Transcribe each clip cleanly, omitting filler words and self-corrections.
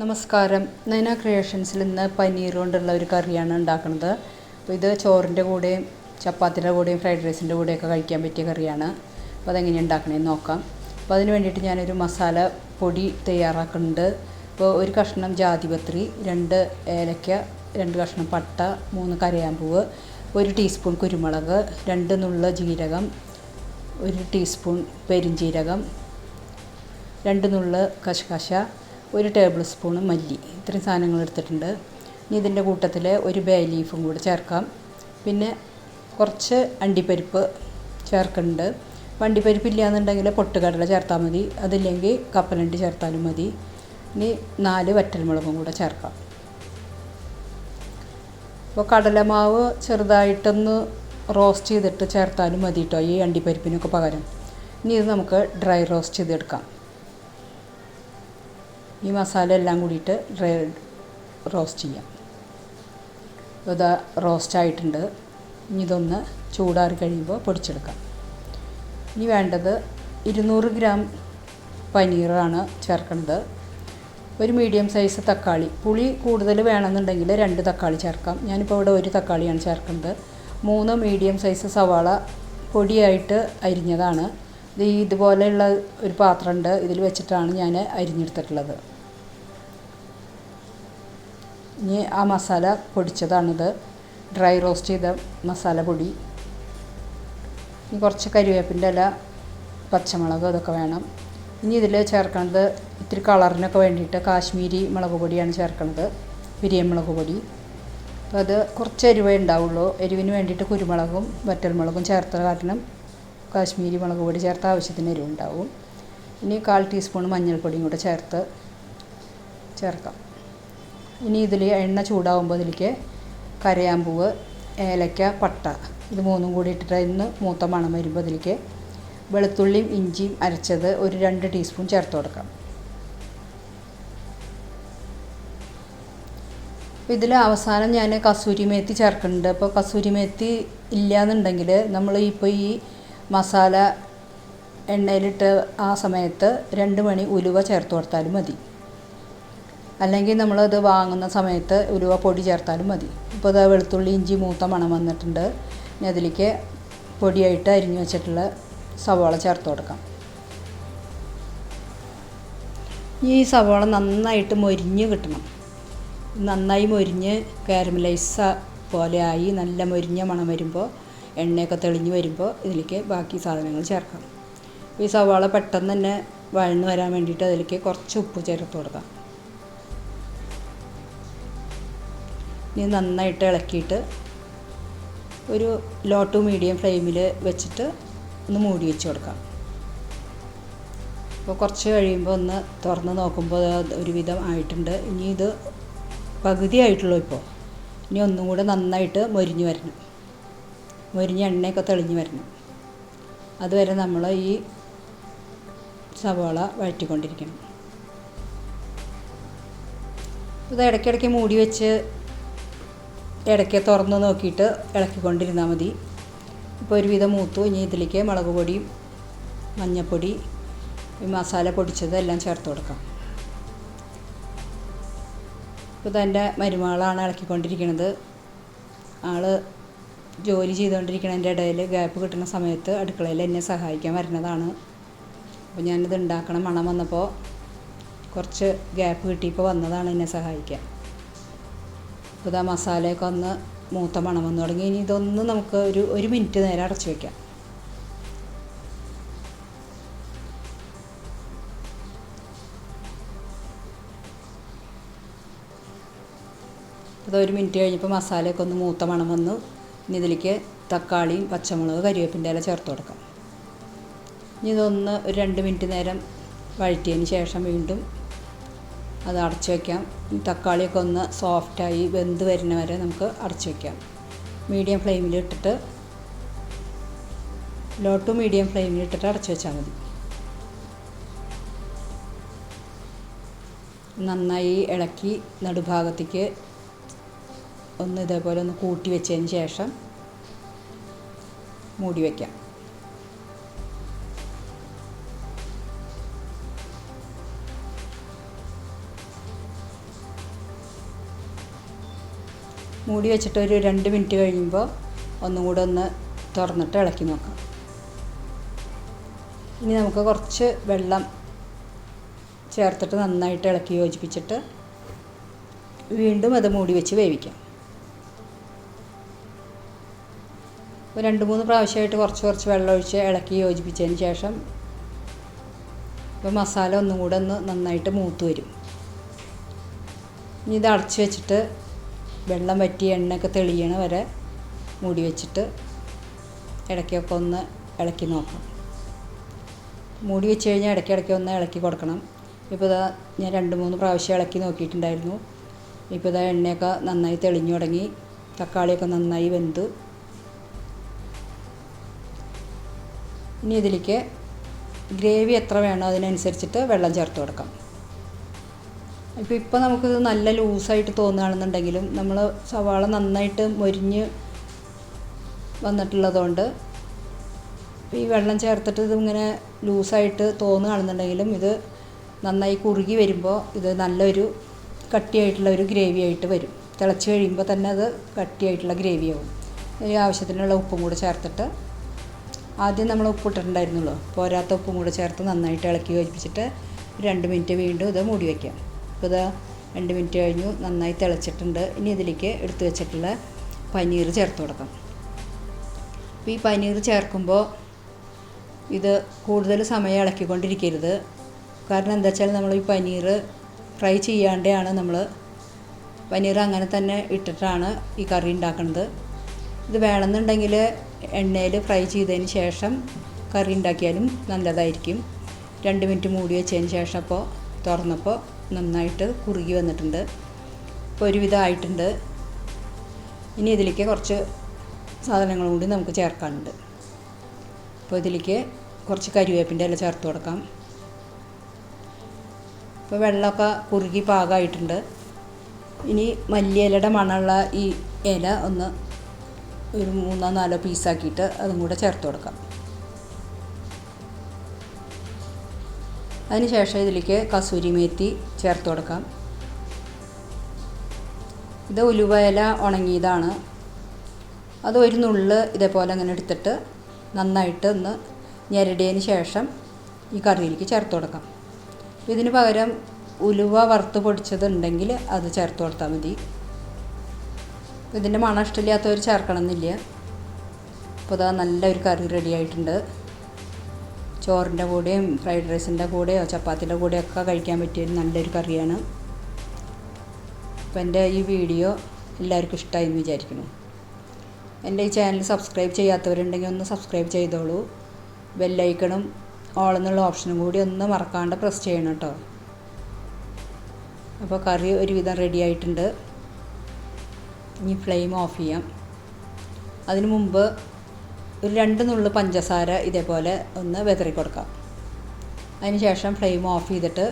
നമസ്കാരം. നൈന ക്രിയേഷൻസിൽ ഇന്ന് പനീർ കൊണ്ടുള്ള ഒരു കറിയാണ് ഉണ്ടാക്കുന്നത്. അപ്പോൾ ഇത് ചോറിൻ്റെ കൂടെയും ചപ്പാത്തിയുടെ കൂടെയും ഫ്രൈഡ് റൈസിൻ്റെ കൂടെയൊക്കെ കഴിക്കാൻ പറ്റിയ കറിയാണ്. അപ്പോൾ അതെങ്ങനെയാണ് ഉണ്ടാക്കണമെന്ന് നോക്കാം. അപ്പോൾ അതിന് വേണ്ടിയിട്ട് ഞാനൊരു മസാല പൊടി തയ്യാറാക്കുന്നുണ്ട്. അപ്പോൾ ഒരു കഷ്ണം ജാതിപത്രി, 2 ഏലക്ക, 2 കഷ്ണം പട്ട, 3 കരയാമ്പൂവ്, 1 ടീസ്പൂൺ കുരുമുളക്, 2 നുള്ള ജീരകം, 1 ടീസ്പൂൺ പെരുംജീരകം, 2 നുള്ള കശകശ, 1 ടേബിൾ സ്പൂൺ മല്ലി. ഇത്രയും സാധനങ്ങൾ എടുത്തിട്ടുണ്ട്. ഇനി ഇതിൻ്റെ കൂട്ടത്തിൽ ഒരു ബേ ലീഫും കൂടെ ചേർക്കാം. പിന്നെ കുറച്ച് അണ്ടിപ്പരിപ്പ് ചേർക്കുന്നുണ്ട്. അണ്ടിപ്പരിപ്പ് ഇല്ലയെന്നുണ്ടെങ്കിൽ പൊട്ടുകടല ചേർത്താൽ മതി, അതില്ലെങ്കിൽ കപ്പലണ്ടി ചേർത്താലും മതി. ഇനി 4 വറ്റൽമുളകും കൂടെ ചേർക്കാം. അപ്പോൾ കടലമാവ് ചെറുതായിട്ടൊന്ന് റോസ്റ്റ് ചെയ്തിട്ട് ചേർത്താലും മതി കേട്ടോ, ഈ അണ്ടിപ്പരിപ്പിനൊക്കെ പകരം. ഇനി ഇത് നമുക്ക് ഡ്രൈ റോസ്റ്റ് ചെയ്തെടുക്കാം. ഈ മസാല എല്ലാം കൂടിയിട്ട് ഡ്രൈ റോസ്റ്റ് ചെയ്യാം. ഇത് റോസ്റ്റ് ആയിട്ടുണ്ട്. ഇനി ഇതൊന്ന് ചൂടാറി കഴിയുമ്പോൾ പൊടിച്ചെടുക്കാം. ഇനി വേണ്ടത് 200 ഗ്രാം പനീറാണ് ചേർക്കുന്നത്. ഒരു മീഡിയം സൈസ് തക്കാളി, പുളി കൂടുതൽ വേണമെന്നുണ്ടെങ്കിൽ 2 തക്കാളി ചേർക്കാം. ഞാനിപ്പോൾ ഇവിടെ 1 തക്കാളിയാണ് ചേർക്കുന്നത്. 3 മീഡിയം സൈസ് സവാള പൊടിയായിട്ട് അരിഞ്ഞതാണ്. ഇതുപോലെയുള്ള ഒരു പാത്രമുണ്ട്, ഇതിൽ വെച്ചിട്ടാണ് ഞാൻ അരിഞ്ഞെടുത്തിട്ടുള്ളത്. ഇനി ആ മസാല പൊടിച്ചതാണിത്, ഡ്രൈ റോസ്റ്റ് ചെയ്ത മസാല പൊടി. ഇനി കുറച്ച് കരിവേപ്പിൻ്റെ ഇല, പച്ചമുളക്, അതൊക്കെ വേണം. ഇനി ഇതിൽ ചേർക്കുന്നത് ഇത്തിരി കളറിനൊക്കെ വേണ്ടിയിട്ട് കാശ്മീരി മുളക് പൊടിയാണ് ചേർക്കുന്നത്, പിരിയൻ മുളക് പൊടി. അപ്പോൾ അത് കുറച്ച് എരിവേ ഉണ്ടാവുള്ളൂ. എരിവിന് വേണ്ടിയിട്ട് കുരുമുളകും വറ്റൽമുളകും ചേർത്ത കാരണം കാശ്മീരി മുളക് പൊടി ചേർത്ത ആവശ്യത്തിന് എരിവുണ്ടാവും. ഇനി 1/4 ടീസ്പൂൺ മഞ്ഞൾപ്പൊടിയും കൂടെ ചേർക്കാം. ഇനി ഇതിൽ എണ്ണ ചൂടാവുമ്പോൾ ഇതിലേക്ക് കരയാമ്പൂവ്, ഏലക്ക, പട്ട, ഇത് 3 കൂടി ഇട്ടിട്ട് ഇന്ന് മൂത്ത മണം വരുമ്പോൾ ഇതിലേക്ക് വെളുത്തുള്ളിയും ഇഞ്ചിയും അരച്ചത് ഒരു 2 ടീസ്പൂൺ ചേർത്ത് കൊടുക്കാം. അപ്പോൾ ഇതിൽ അവസാനം ഞാൻ കസൂരി മേത്തി ചേർക്കുന്നുണ്ട്. അപ്പോൾ കസൂരി മേത്തി ഇല്ലയെന്നുണ്ടെങ്കിൽ നമ്മൾ ഇപ്പോൾ ഈ മസാല എണ്ണയിലിട്ട് ആ സമയത്ത് 2 മണി ഉലുവ ചേർത്ത് കൊടുത്താലും മതി, അല്ലെങ്കിൽ നമ്മളത് വാങ്ങുന്ന സമയത്ത് ഉലുവ പൊടി ചേർത്താലും മതി. ഇപ്പോൾ ഇത് വെളുത്തുള്ളി ഇഞ്ചി മൂത്ത മണം വന്നിട്ടുണ്ട്. ഇനി അതിലേക്ക് പൊടിയായിട്ട് അരിഞ്ഞു വെച്ചിട്ടുള്ള സവാള ചേർത്ത് കൊടുക്കാം. ഈ സവാള നന്നായിട്ട് മൊരിഞ്ഞ് കിട്ടണം. നന്നായി മൊരിഞ്ഞ് കാരമലൈസ പോലെ ആയി നല്ല മൊരിഞ്ഞ മണം വരുമ്പോൾ, എണ്ണയൊക്കെ തെളിഞ്ഞ് വരുമ്പോൾ ഇതിലേക്ക് ബാക്കി സാധനങ്ങൾ ചേർക്കാം. ഈ സവാള പെട്ടെന്ന് തന്നെ വഴന്ന് വരാൻ വേണ്ടിയിട്ട് അതിലേക്ക് കുറച്ച് ഉപ്പ് ചേർത്ത് കൊടുക്കാം. ഇനി നന്നായിട്ട് ഇളക്കിയിട്ട് ഒരു ലോ ടു മീഡിയം ഫ്ലെയിമിൽ വെച്ചിട്ട് ഒന്ന് മൂടി വെച്ച് കൊടുക്കാം. അപ്പോൾ കുറച്ച് കഴിയുമ്പോൾ ഒന്ന് തുറന്ന് നോക്കുമ്പോൾ ഒരുവിധം ആയിട്ടുണ്ട്. ഇനി ഇത് പകുതി ആയിട്ടുള്ളൂ ഇപ്പോൾ. ഇനി ഒന്നും കൂടെ നന്നായിട്ട് മൊരിഞ്ഞ് വരണം, മൊരിഞ്ഞ എണ്ണയൊക്കെ തെളിഞ്ഞ് വരണം. അതുവരെ നമ്മൾ ഈ സവാള വഴറ്റിക്കൊണ്ടിരിക്കണം. ഇത് ഇടയ്ക്കിടയ്ക്ക് മൂടി വെച്ച് ഇടയ്ക്ക് തുറന്ന് നോക്കിയിട്ട് ഇളക്കിക്കൊണ്ടിരുന്നാൽ മതി. ഇപ്പോൾ ഒരുവിധം മൂത്തു. ഇനി ഇതിലേക്ക് മുളക് പൊടിയും മഞ്ഞൾപ്പൊടി, മസാല പൊടിച്ചത് എല്ലാം ചേർത്ത് കൊടുക്കാം. ഇപ്പോൾ ഇതെൻ്റെ മരുമകളാണ് ഇളക്കിക്കൊണ്ടിരിക്കുന്നത്. ആൾ ജോലി ചെയ്തുകൊണ്ടിരിക്കുന്നതിൻ്റെ ഇടയിൽ ഗ്യാപ്പ് കിട്ടുന്ന സമയത്ത് അടുക്കളയിൽ എന്നെ സഹായിക്കാൻ വരുന്നതാണ്. അപ്പോൾ ഞാനിത് ഉണ്ടാക്കണം മണം വന്നപ്പോൾ കുറച്ച് ഗ്യാപ്പ് കിട്ടിയപ്പോൾ വന്നതാണ് എന്നെ സഹായിക്കാൻ. അപ്പോൾ ആ മസാലയൊക്കെ ഒന്ന് മൂത്ത മണം വന്നു തുടങ്ങി. ഇനി ഇതൊന്ന് നമുക്ക് ഒരു മിനിറ്റ് നേരം അടച്ചു വയ്ക്കാം. അത് 1 മിനിറ്റ് കഴിഞ്ഞപ്പോൾ മസാലയൊക്കെ ഒന്ന് മൂത്ത മണം വന്നു. ഇനി ഇതിലേക്ക് തക്കാളിയും പച്ചമുളക് കരിവേപ്പിൻ്റെ ഇല ചേർത്ത് കൊടുക്കാം. ഇനി ഇതൊന്ന് ഒരു 2 മിനിറ്റ് നേരം വഴറ്റിയതിന് ശേഷം വീണ്ടും അത് അടച്ചു വയ്ക്കാം. തക്കാളിയൊക്കെ ഒന്ന് സോഫ്റ്റായി വെന്ത് വരുന്ന വരെ നമുക്ക് അടച്ചു വയ്ക്കാം. മീഡിയം ഫ്ലെയിമിൽ ഇട്ടിട്ട്, ലോ ടു മീഡിയം ഫ്ലെയിമിൽ ഇട്ടിട്ട് അടച്ചു വെച്ചാൽ മതി. നന്നായി ഇളക്കി നടുഭാഗത്തേക്ക് ഒന്ന് ഇതേപോലെ ഒന്ന് കൂട്ടി വെച്ചതിന് ശേഷം മൂടി വയ്ക്കാം. മൂടി വെച്ചിട്ട് ഒരു 2 മിനിറ്റ് കഴിയുമ്പോൾ ഒന്നും കൂടെ ഒന്ന് തുറന്നിട്ട് ഇളക്കി നോക്കാം. ഇനി നമുക്ക് കുറച്ച് വെള്ളം ചേർത്തിട്ട് നന്നായിട്ട് ഇളക്കി യോജിപ്പിച്ചിട്ട് വീണ്ടും അത് മൂടി വെച്ച് വേവിക്കാം. അപ്പോൾ 2-3 പ്രാവശ്യമായിട്ട് കുറച്ച് വെള്ളം ഒഴിച്ച് ഇളക്കി യോജിപ്പിച്ചതിന് ശേഷം ഇപ്പോൾ മസാല ഒന്നും കൂടെ ഒന്ന് നന്നായിട്ട് മൂത്ത് വരും. ഇനി ഇത് അടച്ച് വെച്ചിട്ട് വെള്ളം വറ്റി എണ്ണയൊക്കെ തെളിയണ വരെ മൂടി വെച്ചിട്ട് ഇടയ്ക്കൊക്കെ ഒന്ന് ഇളക്കി നോക്കാം. മൂടി വെച്ച് കഴിഞ്ഞാൽ ഇടയ്ക്കിടയ്ക്ക് ഒന്ന് ഇളക്കി കൊടുക്കണം. ഇപ്പോൾ ഇതാ ഞാൻ 2-3 പ്രാവശ്യം ഇളക്കി നോക്കിയിട്ടുണ്ടായിരുന്നു. ഇപ്പോൾ ഇതാ എണ്ണയൊക്കെ നന്നായി തെളിഞ്ഞു തുടങ്ങി, തക്കാളിയൊക്കെ നന്നായി വെന്തു. ഇനി ഇതിലേക്ക് ഗ്രേവി എത്ര വേണോ അതിനനുസരിച്ചിട്ട് വെള്ളം ചേർത്ത് കൊടുക്കാം. ഇപ്പോൾ നമുക്കിത് നല്ല ലൂസായിട്ട് തോന്നുകയാണെന്നുണ്ടെങ്കിലും നമ്മൾ സവാള നന്നായിട്ട് മൊരിഞ്ഞ് വന്നിട്ടുള്ളതുകൊണ്ട് ഈ വെള്ളം ചേർത്തിട്ട് ഇതിങ്ങനെ ലൂസായിട്ട് തോന്നുകയാണെന്നുണ്ടെങ്കിലും ഇത് നന്നായി കുറുകി വരുമ്പോൾ ഇത് നല്ലൊരു കട്ടിയായിട്ടുള്ള ഒരു ഗ്രേവി ആയിട്ട് വരും. തിളച്ച് കഴിയുമ്പോൾ തന്നെ അത് കട്ടിയായിട്ടുള്ള ഗ്രേവിയാവും. ഈ ആവശ്യത്തിനുള്ള ഉപ്പും കൂടെ ചേർത്തിട്ട് ആദ്യം നമ്മൾ ഉപ്പിട്ടിട്ടുണ്ടായിരുന്നുള്ളൂ, പോരാത്ത ഉപ്പും കൂടെ ചേർത്ത് നന്നായിട്ട് ഇളക്കി യോജിപ്പിച്ചിട്ട് 2 മിനിറ്റ് വീണ്ടും ഇത് മൂടി വയ്ക്കാം. ഇപ്പോൾ ഇതാ 2 മിനിറ്റ് കഴിഞ്ഞു, നന്നായി തിളച്ചിട്ടുണ്ട്. ഇനി ഇതിലേക്ക് എടുത്തു വെച്ചിട്ടുള്ള പനീർ ചേർത്ത് കൊടുക്കാം. അപ്പോൾ ഈ പനീർ ചേർക്കുമ്പോൾ ഇത് കൂടുതൽ സമയം ഇളക്കിക്കൊണ്ടിരിക്കരുത്. കാരണം എന്താ വെച്ചാൽ നമ്മൾ ഈ പനീർ ഫ്രൈ ചെയ്യാണ്ടാണ് നമ്മൾ പനീർ അങ്ങനെ തന്നെ ഇട്ടിട്ടാണ് ഈ കറി ഉണ്ടാക്കുന്നത്. ഇത് വേണമെന്നുണ്ടെങ്കിൽ എണ്ണയിൽ ഫ്രൈ ചെയ്തതിന് ശേഷം കറി ഉണ്ടാക്കിയാലും നല്ലതായിരിക്കും. 2 മിനിറ്റ് മൂടി വെച്ചതിന് ശേഷം അപ്പോൾ തുറന്നപ്പോൾ നന്നായിട്ട് കുറുകി വന്നിട്ടുണ്ട്. ഇപ്പോൾ ഒരുവിധം ആയിട്ടുണ്ട്. ഇനി ഇതിലേക്ക് കുറച്ച് സാധനങ്ങളും കൂടി നമുക്ക് ചേർക്കാനുണ്ട്. അപ്പോൾ ഇതിലേക്ക് കുറച്ച് കരിവേപ്പിൻ്റെ ഇല ചേർത്ത് കൊടുക്കാം. ഇപ്പോൾ വെള്ളമൊക്കെ കുറുകി പാകമായിട്ടുണ്ട്. ഇനി മല്ലിയിലയുടെ മണമുള്ള ഈ ഇല ഒന്ന് ഒരു 3-4 പീസാക്കിയിട്ട് അതും കൂടെ ചേർത്ത് കൊടുക്കാം. അതിന് ശേഷം ഇതിലേക്ക് കസൂരി മേത്തി ചേർത്ത് കൊടുക്കാം. ഇത് ഉലുവ ഇല ഉണങ്ങിയതാണ്. അത് ഒരു നുള്ള് ഇതേപോലെ അങ്ങനെ എടുത്തിട്ട് നന്നായിട്ട് ഒന്ന് ഞെരടിയതിന് ശേഷം ഈ കറിയിലേക്ക് ചേർത്ത് കൊടുക്കാം. ഇതിന് പകരം ഉലുവ വറുത്ത് പൊടിച്ചതുണ്ടെങ്കിൽ അത് ചേർത്ത് കൊടുത്താൽ മതി. ഇതിൻ്റെ മണം ഇഷ്ടമില്ലാത്തവർ ചേർക്കണമെന്നില്ല. അപ്പോൾ ഇതാ നല്ലൊരു കറി റെഡി ആയിട്ടുണ്ട്. ചോറിൻ്റെ കൂടെയും ഫ്രൈഡ് റൈസിൻ്റെ കൂടെയോ ചപ്പാത്തിൻ്റെ കൂടെയൊക്കെ കഴിക്കാൻ പറ്റിയൊരു നല്ലൊരു കറിയാണ്. അപ്പോൾ എൻ്റെ ഈ വീഡിയോ എല്ലാവർക്കും ഇഷ്ടമായി എന്ന് വിചാരിക്കുന്നു. എൻ്റെ ഈ ചാനൽ സബ്സ്ക്രൈബ് ചെയ്യാത്തവരുണ്ടെങ്കിൽ ഒന്ന് സബ്സ്ക്രൈബ് ചെയ്തോളൂ. ബെല്ലൈക്കണും ഓൾ എന്നുള്ള ഓപ്ഷനും കൂടി ഒന്ന് മറക്കാണ്ട് പ്രസ് ചെയ്യണം കേട്ടോ. അപ്പോൾ കറി ഒരുവിധം റെഡി ആയിട്ടുണ്ട്. ഇനി ഫ്ലെയിം ഓഫ് ചെയ്യാം. അതിനു മുമ്പ് ഒരു 2 നുള്ള് പഞ്ചസാര ഇതേപോലെ ഒന്ന് വിതറി കൊടുക്കാം. അതിന് ശേഷം ഫ്ലെയിം ഓഫ് ചെയ്തിട്ട്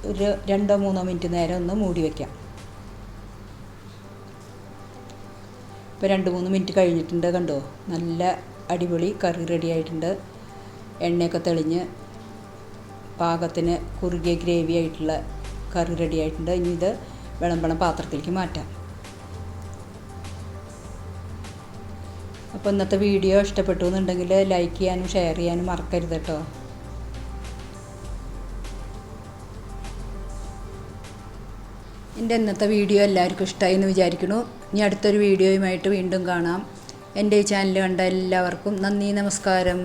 ഒരു 2-3 മിനിറ്റ് നേരം ഒന്ന് മൂടി വയ്ക്കാം. ഇപ്പോൾ 2-3 മിനിറ്റ് കഴിഞ്ഞിട്ടുണ്ട്. കണ്ടോ, നല്ല അടിപൊളി കറി റെഡി ആയിട്ടുണ്ട്. എണ്ണയൊക്കെ തെളിഞ്ഞ് പാകത്തിന് കുറുകിയ ഗ്രേവി ആയിട്ടുള്ള കറി റെഡി ആയിട്ടുണ്ട്. ഇനി ഇത് വിളമ്പണ പാത്രത്തിലേക്ക് മാറ്റാം. അപ്പോൾ ഇന്നത്തെ വീഡിയോ ഇഷ്ടപ്പെട്ടു എന്നുണ്ടെങ്കിൽ ലൈക്ക് ചെയ്യാനും ഷെയർ ചെയ്യാനും മറക്കരുത് കേട്ടോ. എൻ്റെ ഇന്നത്തെ വീഡിയോ എല്ലാവർക്കും ഇഷ്ടമായി എന്ന് വിചാരിക്കുന്നു. ഇനി അടുത്തൊരു വീഡിയോയുമായിട്ട് വീണ്ടും കാണാം. എൻ്റെ ഈ ചാനൽ കണ്ട എല്ലാവർക്കും നന്ദി, നമസ്കാരം.